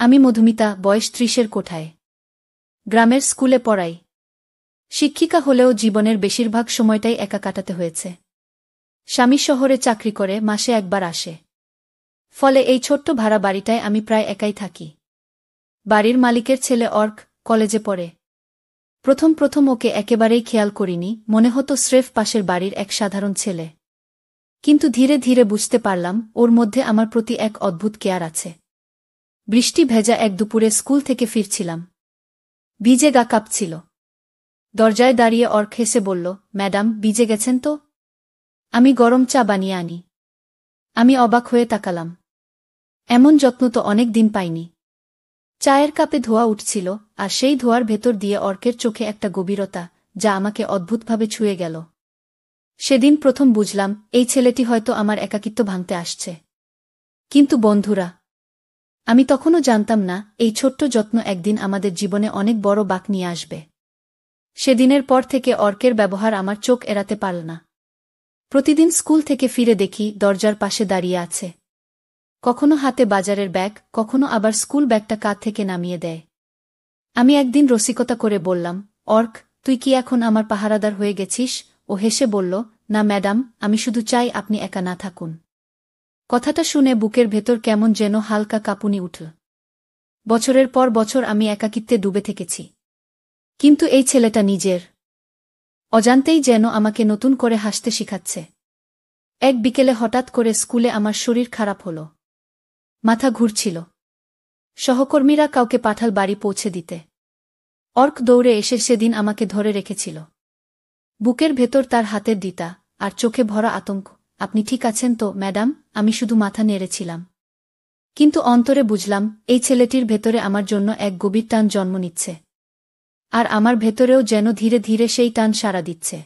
আমি মধুমিতা, বয়স ৩০-এর কোঠায়। গ্রামের স্কুলে পড়াই। শিক্ষিকা হলেও জীবনের বেশিরভাগ সময়টাই একা কাটাতে হয়েছে। স্বামী শহরে চাকরি করে, মাসে একবার আসে। ফলে এই ছোট্ট ভাড়া বাড়িটায় আমি প্রায় একাই থাকি। বাড়ির মালিকের ছেলে অর্ক কলেজে পড়ে। প্রথম ওকে একেবারেই খেয়াল করিনি, মনে হতো স্রেফ পাশের বাড়ির এক সাধারণ ছেলে। কিন্তু ধীরে ধীরে বুঝতে পারলাম ওর মধ্যে আমার প্রতি এক অদ্ভুত কেয়ার আছে। বৃষ্টি ভেজা এক দুপুরে স্কুল থেকে ফিরছিলাম। ভিজে গা কাঁপছিল। দরজায় দাঁড়িয়ে অর্ক হেসে বলল, ম্যাডাম, ভিজে গেছেন তো? আমি গরম চা বানিয়ে আনি। আমি অবাক হয়ে তাকালাম। এমন যত্ন তো অনেক দিন পাইনি। চায়ের কাপে ধোঁয়া উঠছিল, আর সেই ধোঁয়ার ভেতর দিয়ে অর্কের চোখে একটা গভীরতা, যা আমাকে অদ্ভুতভাবে ছুঁয়ে গেল। সেদিন প্রথম বুঝলাম, এই ছেলেটি হয়তো আমার একাকিত্ব ভাঙতে আসছে। কিন্তু বন্ধুরা, আমি তখনও জানতাম না, এই ছোট্ট যত্ন একদিন আমাদের জীবনে অনেক বড় বাঁক নিয়ে আসবে। সেদিনের পর থেকে অর্কের ব্যবহার আমার চোখ এড়াতে পারল না। প্রতিদিন স্কুল থেকে ফিরে দেখি দরজার পাশে দাঁড়িয়ে আছে। কখনো হাতে বাজারের ব্যাগ, কখনো আবার স্কুল ব্যাগটা কাঁধ থেকে নামিয়ে দেয়। আমি একদিন রসিকতা করে বললাম, অর্ক, তুই কি এখন আমার পাহারাদার হয়ে গেছিস? ও হেসে বলল, না ম্যাডাম, আমি শুধু চাই আপনি একা না থাকুন। কথাটা শুনে বুকের ভেতর কেমন যেন হালকা কাঁপুনি উঠল। বছরের পর বছর আমি একাকিত্বে ডুবে থেকেছি। কিন্তু এই ছেলেটা নিজের অজান্তেই যেন আমাকে নতুন করে হাসতে শিখাচ্ছে। এক বিকেলে হঠাৎ করে স্কুলে আমার শরীর খারাপ হল। মাথা ঘুরছিল। সহকর্মীরা কাউকে পাঠাল বাড়ি পৌঁছে দিতে। অর্ক দৌড়ে এসে সেদিন আমাকে ধরে রেখেছিল। বুকের ভেতর তার হাতের দিতা, আর চোখে ভরা আতঙ্ক। আপনি ঠিক আছেন তো, ম্যাডাম? আমি শুধু মাথা নেড়েছিলাম। কিন্তু অন্তরে বুঝলাম, এই ছেলেটির ভেতরে আমার জন্য এক গভীর টান জন্ম নিচ্ছে। আর আমার ভেতরেও যেন ধীরে ধীরে সেই টান সাড়া দিচ্ছে।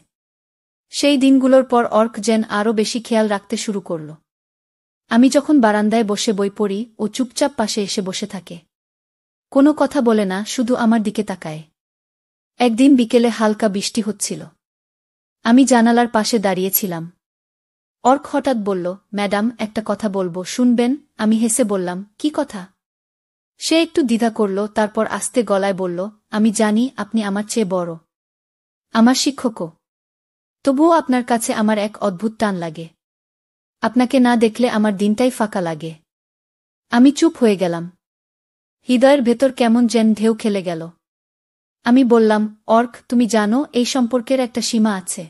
সেই দিনগুলোর পর অর্ক যেন আরও বেশি খেয়াল রাখতে শুরু করল। আমি যখন বারান্দায় বসে বই পড়ি, ও চুপচাপ পাশে এসে বসে থাকে। কোনো কথা বলে না, শুধু আমার দিকে তাকায়। একদিন বিকেলে হালকা বৃষ্টি হচ্ছিল। আমি জানালার পাশে দাঁড়িয়েছিলাম। অর্ক হঠাৎ বলল, ম্যাডাম, একটা কথা বলবো, শুনবেন? আমি হেসে বললাম, কি কথা? সে একটু দ্বিধা করল, তারপর আস্তে গলায় বলল, আমি জানি আপনি আমার চেয়ে বড়, আমার শিক্ষকও। তবুও আপনার কাছে আমার এক অদ্ভুত টান লাগে। আপনাকে না দেখলে আমার দিনটাই ফাঁকা লাগে। আমি চুপ হয়ে গেলাম। হৃদয়ের ভেতর কেমন যেন ঢেউ খেলে গেল। আমি বললাম, অর্ক, তুমি জানো, এই সম্পর্কের একটা সীমা আছে।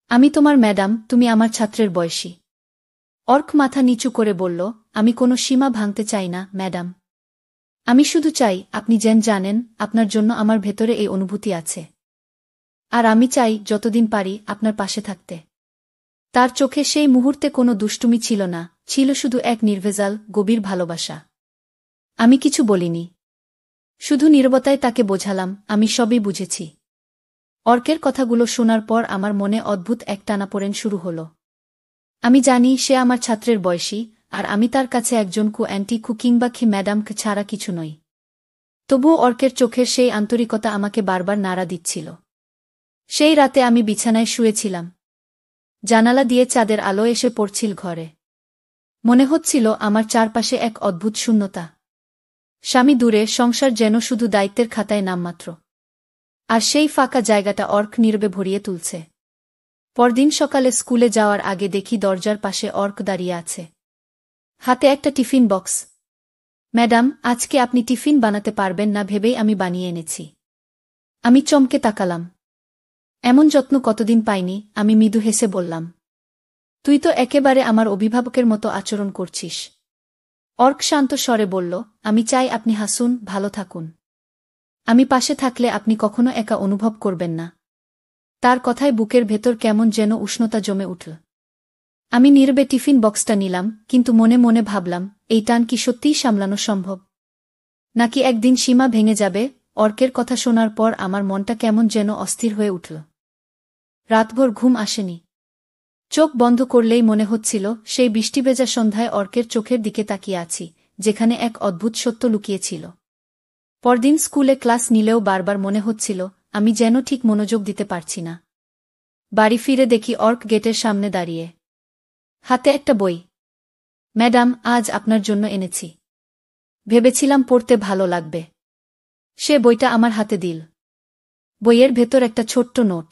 আমি তোমার ম্যাডাম, তুমি আমার ছাত্রের বয়সী। অর্ক মাথা নিচু করে বলল, আমি কোনো সীমা ভাঙতে চাই না, ম্যাডাম। আমি শুধু চাই আপনি যেন জানেন, আপনার জন্য আমার ভেতরে এই অনুভূতি আছে। আর আমি চাই যতদিন পারি আপনার পাশে থাকতে। তার চোখে সেই মুহূর্তে কোনো দুষ্টুমি ছিল না, ছিল শুধু এক নির্ভেজাল, গভীর ভালোবাসা। আমি কিছু বলিনি। শুধু নীরবতায় তাকে বোঝালাম, আমি সবই বুঝেছি। অর্কের কথাগুলো শোনার পর আমার মনে অদ্ভুত এক টানাপোড়েন শুরু হল। আমি জানি সে আমার ছাত্রের বয়সী, আর আমি তার কাছে একজন অ্যান্টি কিংবা ম্যাডামকে ছাড়া কিছু নই। তবুও অর্কের চোখের সেই আন্তরিকতা আমাকে বারবার নাড়া দিচ্ছিল। সেই রাতে আমি বিছানায় শুয়েছিলাম। জানালা দিয়ে চাঁদের আলো এসে পড়ছিল ঘরে। মনে হচ্ছিল আমার চারপাশে এক অদ্ভুত শূন্যতা। স্বামী দূরে, সংসার যেন শুধু দায়িত্বের খাতায় নামমাত্র। আর সেই ফাঁকা জায়গাটা অর্ক নীরবে ভরিয়ে তুলছে। পরদিন সকালে স্কুলে যাওয়ার আগে দেখি দরজার পাশে অর্ক দাঁড়িয়ে আছে। হাতে একটা টিফিন বক্স। ম্যাডাম, আজকে আপনি টিফিন বানাতে পারবেন না ভেবেই আমি বানিয়ে এনেছি। আমি চমকে তাকালাম। এমন যত্ন কতদিন পাইনি। আমি মৃদু হেসে বললাম, তুই তো একেবারে আমার অভিভাবকের মতো আচরণ করছিস। অর্ক শান্ত স্বরে বলল, আমি চাই আপনি হাসুন, ভালো থাকুন। আমি পাশে থাকলে আপনি কখনো একা অনুভব করবেন না। তার কথায় বুকের ভেতর কেমন যেন উষ্ণতা জমে উঠল। আমি নীরবে টিফিন বক্সটা নিলাম, কিন্তু মনে মনে ভাবলাম, এই টান কি সত্যিই সামলানো সম্ভব? নাকি একদিন সীমা ভেঙে যাবে? অর্কের কথা শোনার পর আমার মনটা কেমন যেন অস্থির হয়ে উঠল। রাতভর ঘুম আসেনি। চোখ বন্ধ করলেই মনে হচ্ছিল, সেই বৃষ্টিভেজা সন্ধ্যায় অর্কের চোখের দিকে তাকিয়ে আছি, যেখানে এক অদ্ভুত সত্য লুকিয়েছিল। পরদিন স্কুলে ক্লাস নিলেও বারবার মনে হচ্ছিল, আমি যেন ঠিক মনোযোগ দিতে পারছি না। বাড়ি ফিরে দেখি অর্ক গেটের সামনে দাঁড়িয়ে, হাতে একটা বই। ম্যাডাম, আজ আপনার জন্য এনেছি। ভেবেছিলাম পড়তে ভালো লাগবে। সে বইটা আমার হাতে দিল। বইয়ের ভেতর একটা ছোট্ট নোট।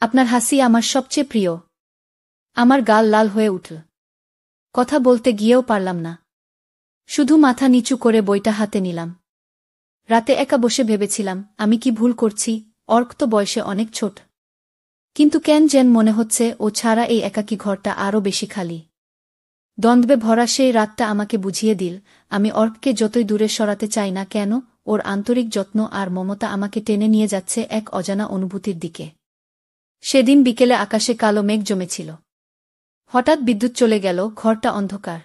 আপনার হাসি আমার সবচেয়ে প্রিয়। আমার গাল লাল হয়ে উঠল। কথা বলতে গিয়েও পারলাম না। শুধু মাথা নিচু করে বইটা হাতে নিলাম। রাতে একা বসে ভেবেছিলাম, আমি কি ভুল করছি? অর্ক তো বয়সে অনেক ছোট। কিন্তু কেন যেন মনে হচ্ছে ও ছাড়া এই একাকী ঘরটা আরও বেশি খালি। দ্বন্দ্বে ভরা সেই রাতটা আমাকে বুঝিয়ে দিল, আমি অর্ককে যতই দূরে সরাতে চাই না কেন, ওর আন্তরিক যত্ন আর মমতা আমাকে টেনে নিয়ে যাচ্ছে এক অজানা অনুভূতির দিকে। সেদিন বিকেলে আকাশে কালো মেঘ জমেছিল। হঠাৎ বিদ্যুৎ চলে গেল, ঘরটা অন্ধকার।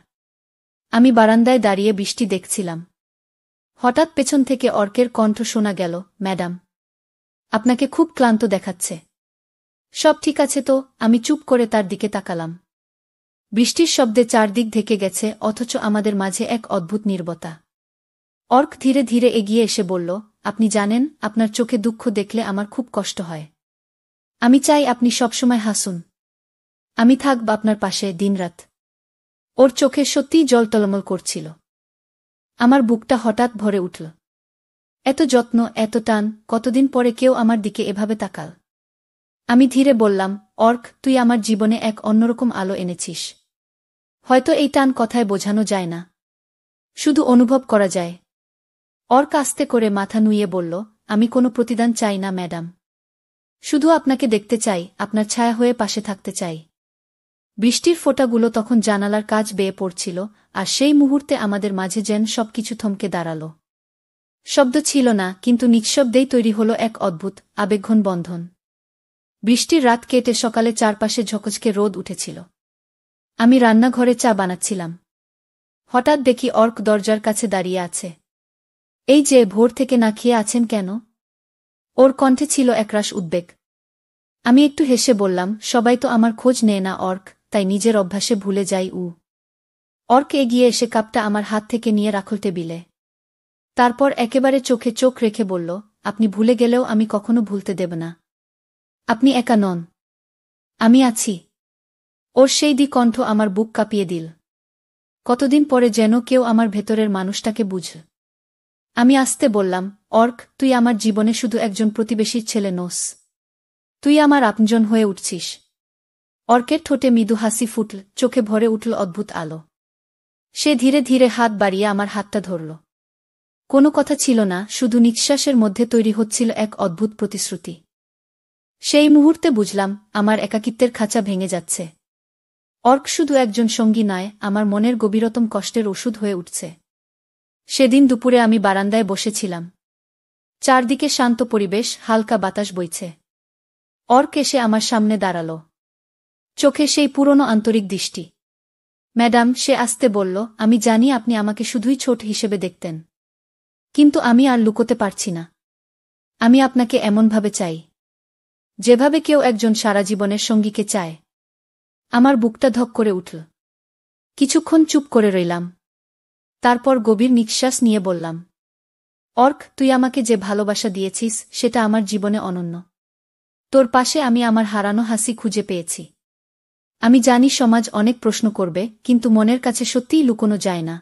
আমি বারান্দায় দাঁড়িয়ে বৃষ্টি দেখছিলাম। হঠাৎ পেছন থেকে অর্কের কণ্ঠ শোনা গেল, ম্যাডাম, আপনাকে খুব ক্লান্ত দেখাচ্ছে। সব ঠিক আছে তো? আমি চুপ করে তার দিকে তাকালাম। বৃষ্টির শব্দে চারদিক ঢেকে গেছে, অথচ আমাদের মাঝে এক অদ্ভুত নীরবতা। অর্ক ধীরে ধীরে এগিয়ে এসে বলল, আপনি জানেন, আপনার চোখে দুঃখ দেখলে আমার খুব কষ্ট হয়। আমি চাই আপনি সবসময় হাসুন। আমি থাকব আপনার পাশে দিনরাত। ওর চোখে সত্যিই জল টলমল করছিল। আমার বুকটা হঠাৎ ভরে উঠল। এত যত্ন, এত টান, কতদিন পরে কেউ আমার দিকে এভাবে তাকাল। আমি ধীরে বললাম, অর্ক, তুই আমার জীবনে এক অন্যরকম আলো এনেছিস। হয়তো এই টান কথায় বোঝানো যায় না, শুধু অনুভব করা যায়। অর্ক আস্তে করে মাথা নুইয়ে বলল, আমি কোনো প্রতিদান চাই না ম্যাডাম। শুধু আপনাকে দেখতে চাই, আপনার ছায়া হয়ে পাশে থাকতে চাই। বৃষ্টির ফোঁটাগুলো তখন জানালার কাচ বেয়ে পড়ছিল, আর সেই মুহূর্তে আমাদের মাঝে যেন সবকিছু থমকে দাঁড়াল। শব্দ ছিল না, কিন্তু নিঃশব্দেই তৈরি হলো এক অদ্ভুত আবেগঘন বন্ধন। বৃষ্টির রাত কেটে সকালে চারপাশে ঝকঝকে রোদ উঠেছিল। আমি রান্নাঘরে চা বানাচ্ছিলাম। হঠাৎ দেখি অর্ক দরজার কাছে দাঁড়িয়ে আছে। এই যে, ভোর থেকে না খেয়ে আছেন কেন? ওর কণ্ঠে ছিল একরাশ উদ্বেগ। আমি একটু হেসে বললাম, সবাই তো আমার খোঁজ নেয় না অর্ক, তাই নিজের অভ্যাসে ভুলে যাই। অর্ক এগিয়ে এসে কাপটা আমার হাত থেকে নিয়ে রাখল টেবিলে। তারপর একেবারে চোখে চোখ রেখে বলল, আপনি ভুলে গেলেও আমি কখনো ভুলতে দেব না। আপনি একা নন, আমি আছি। ওর সেই কণ্ঠ আমার বুক কাঁপিয়ে দিল। কতদিন পরে যেন কেউ আমার ভেতরের মানুষটাকে বুঝল। আমি আস্তে বললাম, অর্ক, তুই আমার জীবনে শুধু একজন প্রতিবেশীর ছেলে নোস। তুই আমার আপনজন হয়ে উঠছিস। অর্কের ঠোঁটে মৃদু হাসি ফুটল, চোখে ভরে উঠল অদ্ভুত আলো। সে ধীরে ধীরে হাত বাড়িয়ে আমার হাতটা ধরল। কোনো কথা ছিল না, শুধু নিঃশ্বাসের মধ্যে তৈরি হচ্ছিল এক অদ্ভুত প্রতিশ্রুতি। সেই মুহূর্তে বুঝলাম, আমার একাকিত্বের খাঁচা ভেঙে যাচ্ছে। অর্ক শুধু একজন সঙ্গী নয়, আমার মনের গভীরতম কষ্টের ওষুধ হয়ে উঠছে। সেদিন দুপুরে আমি বারান্দায় বসেছিলাম। চারদিকে শান্ত পরিবেশ, হালকা বাতাস বইছে। অর্ক এসে আমার সামনে দাঁড়াল। চোখে সেই পুরনো আন্তরিক দৃষ্টি। ম্যাডাম, সে আস্তে বলল, আমি জানি আপনি আমাকে শুধুই ছোট হিসেবে দেখতেন। কিন্তু আমি আর লুকোতে পারছি না। আমি আপনাকে এমনভাবে চাই, যেভাবে কেউ একজন সারা জীবনের সঙ্গীকে চায়। আমার বুকটা ধক করে উঠল। কিছুক্ষণ চুপ করে রইলাম। তারপর গভীর নিঃশ্বাস নিয়ে বললাম, অর্ক, তুই আমাকে যে ভালোবাসা দিয়েছিস সেটা আমার জীবনে অনন্য। তোর পাশে আমি আমার হারানো হাসি খুঁজে পেয়েছি। আমি জানি সমাজ অনেক প্রশ্ন করবে, কিন্তু মনের কাছে সত্যিই লুকোনো যায় না।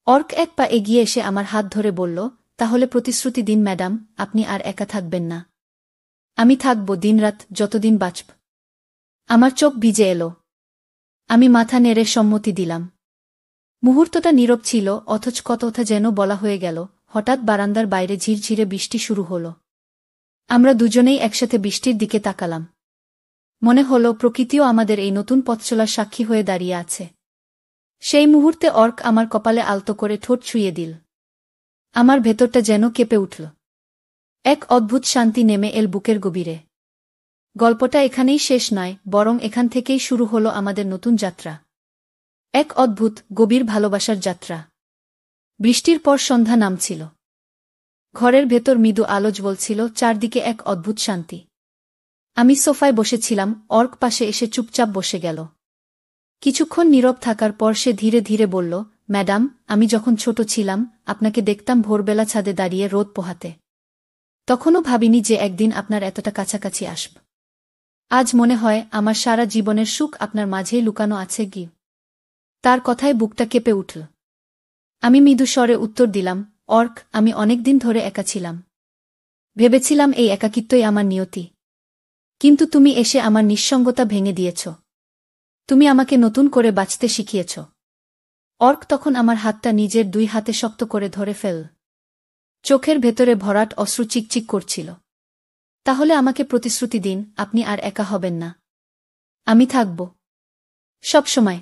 অর্ক এক পা এগিয়ে এসে আমার হাত ধরে বলল, তাহলে প্রতিশ্রুতি দিন ম্যাডাম, আপনি আর একা থাকবেন না। আমি থাকব দিনরাত, যতদিন বাঁচব। আমার চোখ ভিজে এলো। আমি মাথা নেড়ে সম্মতি দিলাম। মুহূর্তটা নীরব ছিল, অথচ কত কথা যেন বলা হয়ে গেল। হঠাৎ বারান্দার বাইরে ঝিরঝিরে বৃষ্টি শুরু হল। আমরা দুজনেই একসাথে বৃষ্টির দিকে তাকালাম। মনে হল প্রকৃতিও আমাদের এই নতুন পথচলার সাক্ষী হয়ে দাঁড়িয়ে আছে। সেই মুহূর্তে অর্ক আমার কপালে আলতো করে ঠোঁট ছুঁয়ে দিল। আমার ভেতরটা যেন কেঁপে উঠল। এক অদ্ভুত শান্তি নেমে এল বুকের গভীরে। গল্পটা এখানেই শেষ নয়, বরং এখান থেকেই শুরু হলো আমাদের নতুন যাত্রা। এক অদ্ভুত, গভীর ভালোবাসার যাত্রা। বৃষ্টির পর সন্ধ্যা নামছিল। ঘরের ভেতর মৃদু আলো জ্বলছিল, চারদিকে এক অদ্ভুত শান্তি। আমি সোফায় বসেছিলাম, অর্ক পাশে এসে চুপচাপ বসে গেল। কিছুক্ষণ নীরব থাকার পর সে ধীরে ধীরে বলল, ম্যাডাম, আমি যখন ছোট ছিলাম আপনাকে দেখতাম ভোরবেলা ছাদে দাঁড়িয়ে রোদ পোহাতে। তখনও ভাবিনি যে একদিন আপনার এতটা কাছাকাছি আসব। আজ মনে হয় আমার সারা জীবনের সুখ আপনার মাঝেই লুকানো আছে। তার কথায় বুকটা কেঁপে উঠল। আমি মৃদু স্বরে উত্তর দিলাম, অর্ক, আমি অনেকদিন ধরে একা ছিলাম। ভেবেছিলাম এই একাকিত্বই আমার নিয়তি। কিন্তু তুমি এসে আমার নিঃসঙ্গতা ভেঙে দিয়েছ। তুমি আমাকে নতুন করে বাঁচতে শিখিয়েছ। অর্ক তখন আমার হাতটা নিজের 2 হাতে শক্ত করে ধরে ফেল। চোখের ভেতরে ভরাট অশ্রু চিকচিক করছিল। তাহলে আমাকে প্রতিশ্রুতি দিন, আপনি আর একা হবেন না। আমি থাকব সবসময়।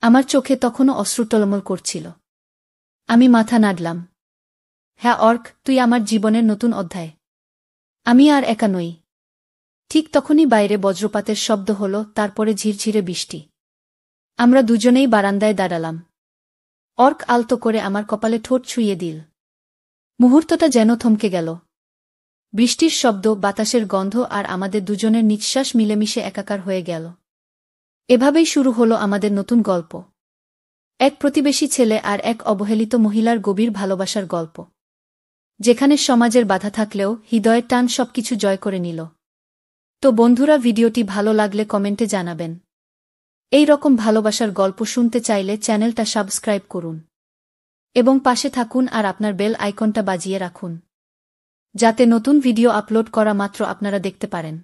আমার চোখে তখনও অশ্রু টলমল করছিল। আমি মাথা নাড়লাম। হ্যাঁ অর্ক, তুই আমার জীবনের নতুন অধ্যায়। আমি আর একা নই। ঠিক তখনই বাইরে বজ্রপাতের শব্দ হল, তারপরে ঝিরঝিরে বৃষ্টি। আমরা দুজনেই বারান্দায় দাঁড়ালাম। অর্ক আলতো করে আমার কপালে ঠোঁট ছুঁয়ে দিল। মুহূর্তটা যেন থমকে গেল। বৃষ্টির শব্দ, বাতাসের গন্ধ আর আমাদের দুজনের নিঃশ্বাস মিলেমিশে একাকার হয়ে গেল। এভাবেই শুরু হলো আমাদের নতুন গল্প। এক প্রতিবেশী ছেলে আর এক অবহেলিত মহিলার গভীর ভালোবাসার গল্প, যেখানে সমাজের বাধা থাকলেও হৃদয়ের টান সবকিছু জয় করে নিল। তো বন্ধুরা, ভিডিওটি ভালো লাগলে কমেন্টে জানাবেন। এই রকম ভালোবাসার গল্প শুনতে চাইলে চ্যানেলটা সাবস্ক্রাইব করুন এবং পাশে থাকুন আর আপনার বেল আইকনটা বাজিয়ে রাখুন, যাতে নতুন ভিডিও আপলোড করা মাত্র আপনারা দেখতে পারেন।